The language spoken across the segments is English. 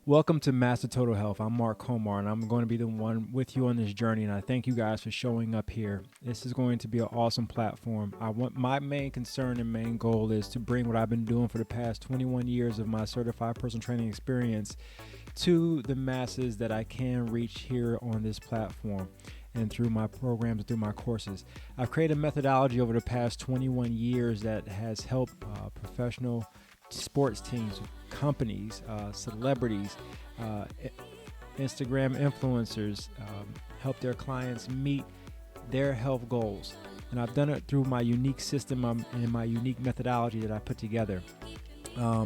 Welcome to Master Total Health. I'm Mark Comar, and I'm going to be the one with you on this journey. And I thank you guys for showing up here. This is going to be an awesome platform. My main concern and main goal is to bring what I've been doing for the past 21 years of my certified personal training experience to the masses that I can reach here on this platform and through my programs and through my courses. I've created a methodology over the past 21 years that has helped professional sports teams, companies, celebrities, Instagram influencers, help their clients meet their health goals. And I've done it through my unique system and my unique methodology that I put together.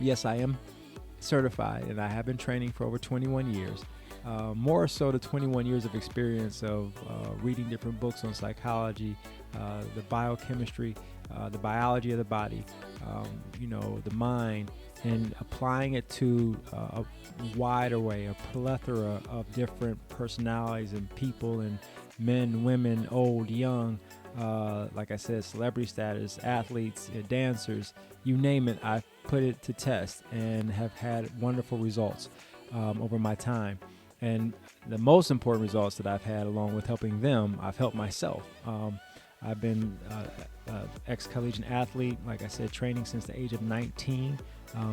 Yes, I am certified, and I have been training for over 21 years. More so the 21 years of experience of reading different books on psychology, the biochemistry, the biology of the body, the mind, and applying it to a wide array, a plethora of different personalities and people and men, women, old, young, like I said, celebrity status, athletes, dancers, you name it. I've put it to test and have had wonderful results over my time. And the most important results that I've had, along with helping them, I've helped myself. I've been ex-collegiate athlete, like I said, training since the age of 19.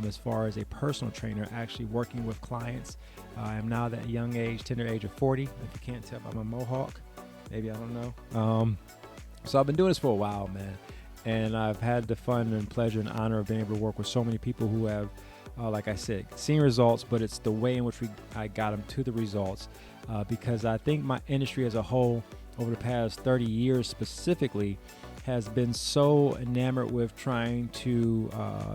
As far as a personal trainer, actually working with clients. I am now that young age, tender age of 40. If you can't tell by my mohawk, maybe, I don't know. So I've been doing this for a while, man. And I've had the fun and pleasure and honor of being able to work with so many people who have, like I said, seen results, but it's the way in which I got them to the results. Because I think my industry as a whole, over the past 30 years specifically, has been so enamored with trying to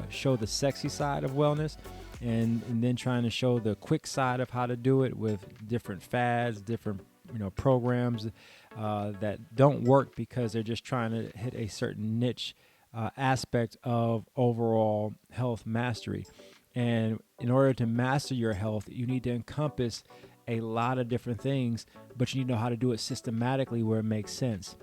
show the sexy side of wellness and then trying to show the quick side of how to do it with different fads, different programs that don't work because they're just trying to hit a certain niche aspect of overall health mastery. And in order to master your health, you need to encompass a lot of different things, but you need to know how to do it systematically where it makes sense.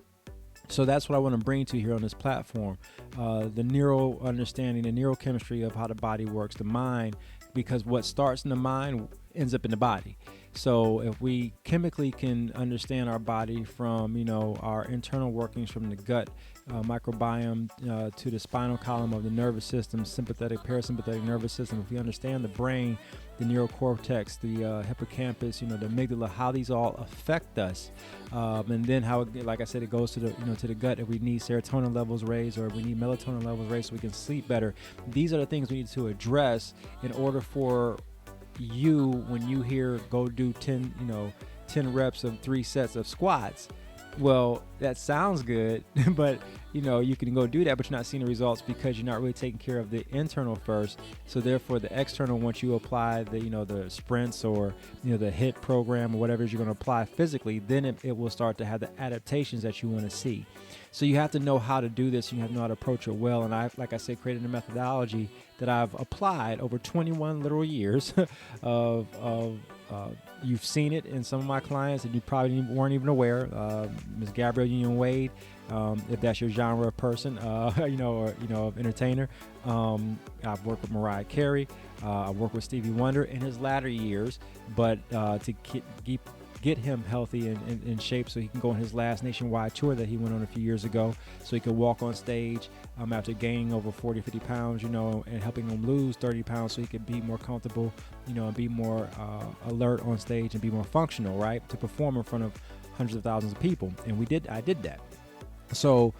So that's what I want to bring to you here on this platform, the neural understanding, the neurochemistry of how the body works, the mind, because what starts in the mind ends up in the body. So if we chemically can understand our body from, our internal workings from the gut, microbiome to the spinal column of the nervous system, sympathetic, parasympathetic nervous system, if we understand the brain, the neurocortex, the hippocampus, the amygdala, how these all affect us, and then how, like I said, it goes to the, to the gut. If we need serotonin levels raised or if we need melatonin levels raised so we can sleep better, these are the things we need to address in order for you, when you hear go do 10 reps of 3 sets of squats. Well, that sounds good, but you can go do that, but you're not seeing the results because you're not really taking care of the internal first. So therefore, the external, once you apply the sprints or the HIIT program or whatever you're going to apply physically, then it will start to have the adaptations that you want to see. So you have to know how to do this. You have to know how to approach it well. And I've, like I said, created a methodology that I've applied over 21 literal years of you've seen it in some of my clients and you probably weren't even aware. Ms. Gabrielle Union Wade, if that's your genre of person, of entertainer. I've worked with Mariah Carey. I've worked with Stevie Wonder in his latter years, but to get him healthy and in shape so he can go on his last nationwide tour that he went on a few years ago, so he could walk on stage after gaining over 40, 50 pounds, and helping him lose 30 pounds so he could be more comfortable, and be more alert on stage and be more functional, right, to perform in front of hundreds of thousands of people. And I did that. So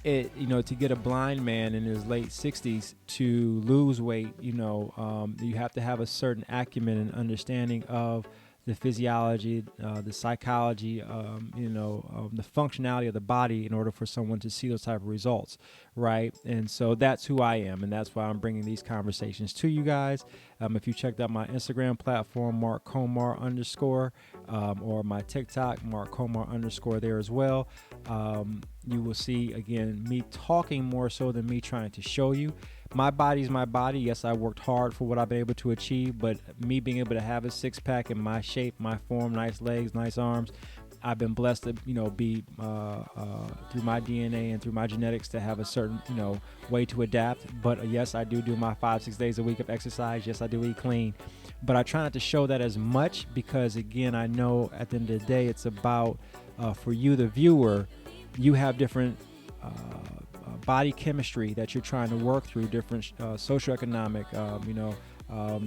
to get a blind man in his late 60s to lose weight, you have to have a certain acumen and understanding of the physiology, the psychology, the functionality of the body in order for someone to see those type of results, right? And so that's who I am, and that's why I'm bringing these conversations to you guys. If you checked out my Instagram platform, Mark Comar _ or my TikTok, Mark Comar _ there as well, you will see, again, me talking more so than me trying to show you. My body's my body. Yes, I worked hard for what I've been able to achieve, but me being able to have a six-pack in my shape, my form, nice legs, nice arms, I've been blessed to, be through my DNA and through my genetics to have a certain, way to adapt. But yes, I do my 5-6 days a week of exercise. Yes, I do eat clean, but I try not to show that as much because, again, I know at the end of the day, it's about for you, the viewer, you have different body chemistry that you're trying to work through, different socioeconomic,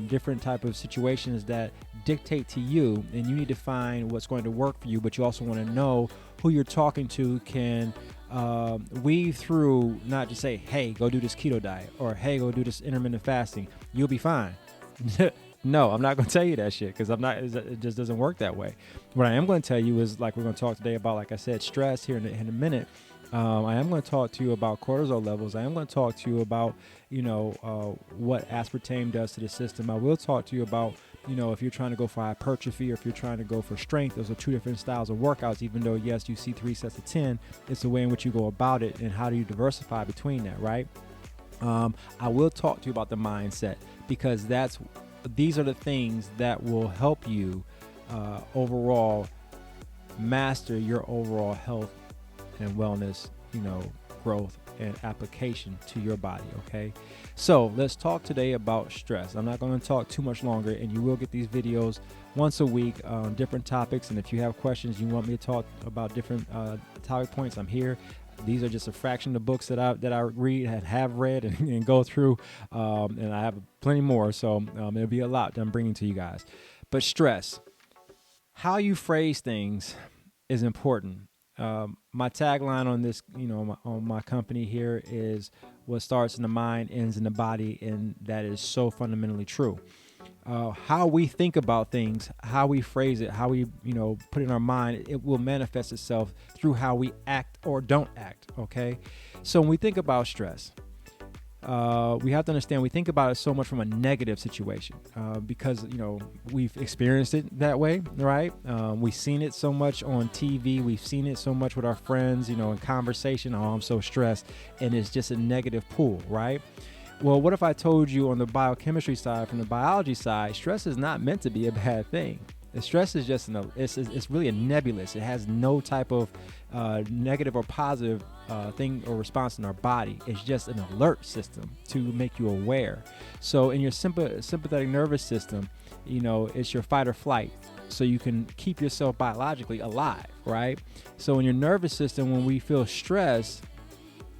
different type of situations that dictate to you, and you need to find what's going to work for you. But you also want to know who you're talking to can weave through, not just say, hey, go do this keto diet, or hey, go do this intermittent fasting, you'll be fine. No, I'm not going to tell you that shit because it just doesn't work that way. What I am going to tell you is, like we're going to talk today about, like I said, stress here in a minute. I am going to talk to you about cortisol levels. I am going to talk to you about, what aspartame does to the system. I will talk to you about, if you're trying to go for hypertrophy or if you're trying to go for strength. Those are two different styles of workouts. Even though, yes, you see 3 sets of 10, it's the way in which you go about it and how do you diversify between that, right? I will talk to you about the mindset because these are the things that will help you overall master your overall health and wellness, growth and application to your body. Okay. So let's talk today about stress. I'm not going to talk too much longer, and you will get these videos once a week on different topics. And if you have questions, you want me to talk about different topic points, I'm here. These are just a fraction of the books that I read and have read and go through. And I have plenty more. So there'll be a lot that I'm bringing to you guys. But stress, how you phrase things is important. My tagline on this, on my company here is what starts in the mind ends in the body. And that is so fundamentally true. How we think about things, how we phrase it, how we, put it in our mind, it will manifest itself through how we act or don't act. Okay. So when we think about stress, we have to understand we think about it so much from a negative situation because, we've experienced it that way, right? We've seen it so much on TV. We've seen it so much with our friends, in conversation. Oh, I'm so stressed. And it's just a negative pull, right? Well, what if I told you on the biochemistry side, from the biology side, stress is not meant to be a bad thing. The stress is just it's really a nebulous. It has no type of negative or positive thing or response in our body. It's just an alert system to make you aware. So in your sympathetic nervous system, it's your fight or flight. So you can keep yourself biologically alive, right? So in your nervous system, when we feel stress,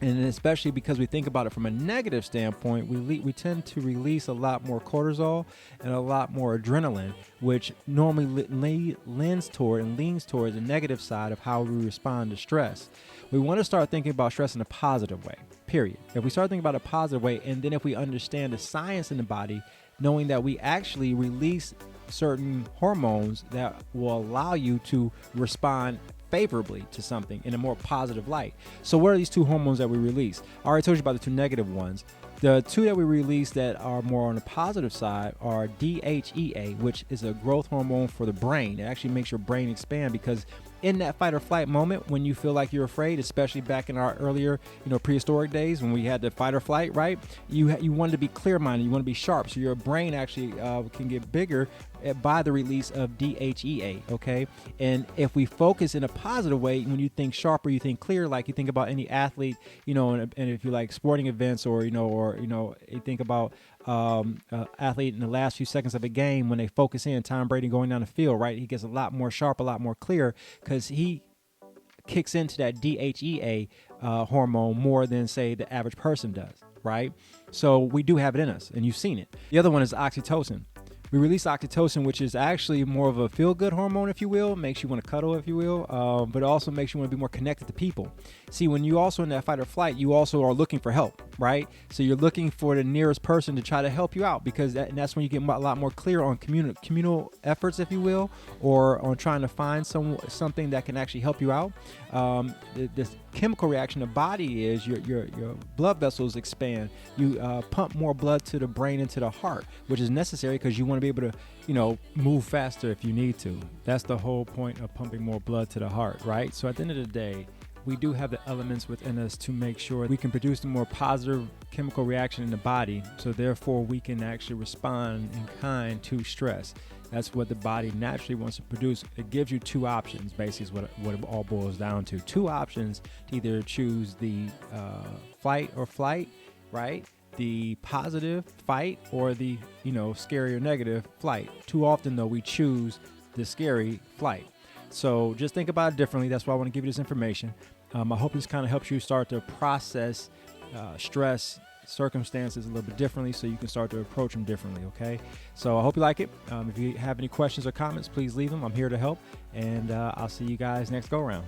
and especially because we think about it from a negative standpoint, we tend to release a lot more cortisol and a lot more adrenaline, which normally leans towards the negative side of how we respond to stress. We want to start thinking about stress in a positive way, period. If we start thinking about it a positive way, and then if we understand the science in the body, knowing that we actually release certain hormones that will allow you to respond favorably to something in a more positive light. So what are these two hormones that we release? I already told you about the two negative ones. The two that we release that are more on the positive side are DHEA, which is a growth hormone for the brain. It actually makes your brain expand because in that fight or flight moment, when you feel like you're afraid, especially back in our earlier, prehistoric days when we had the fight or flight, right? You wanted to be clear-minded, you want to be sharp, so your brain actually can get bigger by the release of DHEA, okay? And if we focus in a positive way, when you think sharper, you think clear, like you think about any athlete, and if you like sporting events or you think about athlete in the last few seconds of a game when they focus in, Tom Brady going down the field, right? He gets a lot more sharp, a lot more clear because he kicks into that DHEA hormone more than, say, the average person does, right? So we do have it in us, and you've seen it. The other one is oxytocin. We release oxytocin, which is actually more of a feel-good hormone, if you will. Makes you want to cuddle, if you will, but also makes you want to be more connected to people. See, when you also in that fight or flight, you also are looking for help, right? So you're looking for the nearest person to try to help you out because that's when you get a lot more clear on communal efforts, if you will, or on trying to find something that can actually help you out. This chemical reaction in the body is your blood vessels expand. You pump more blood to the brain and to the heart, which is necessary because you want to be able to, move faster if you need to. That's the whole point of pumping more blood to the heart, right? So at the end of the day, we do have the elements within us to make sure we can produce a more positive chemical reaction in the body. So therefore we can actually respond in kind to stress. That's what the body naturally wants to produce. It gives you two options, basically, is what it all boils down to. Two options to either choose the fight or flight, right? The positive fight or the, scary or negative flight. Too often, though, we choose the scary flight. So just think about it differently. That's why I want to give you this information. I hope this kind of helps you start to process stress, circumstances a little bit differently, so you can start to approach them differently. Okay, so I hope you like it. If you have any questions or comments, please leave them. I'm here to help, and I'll see you guys next go around.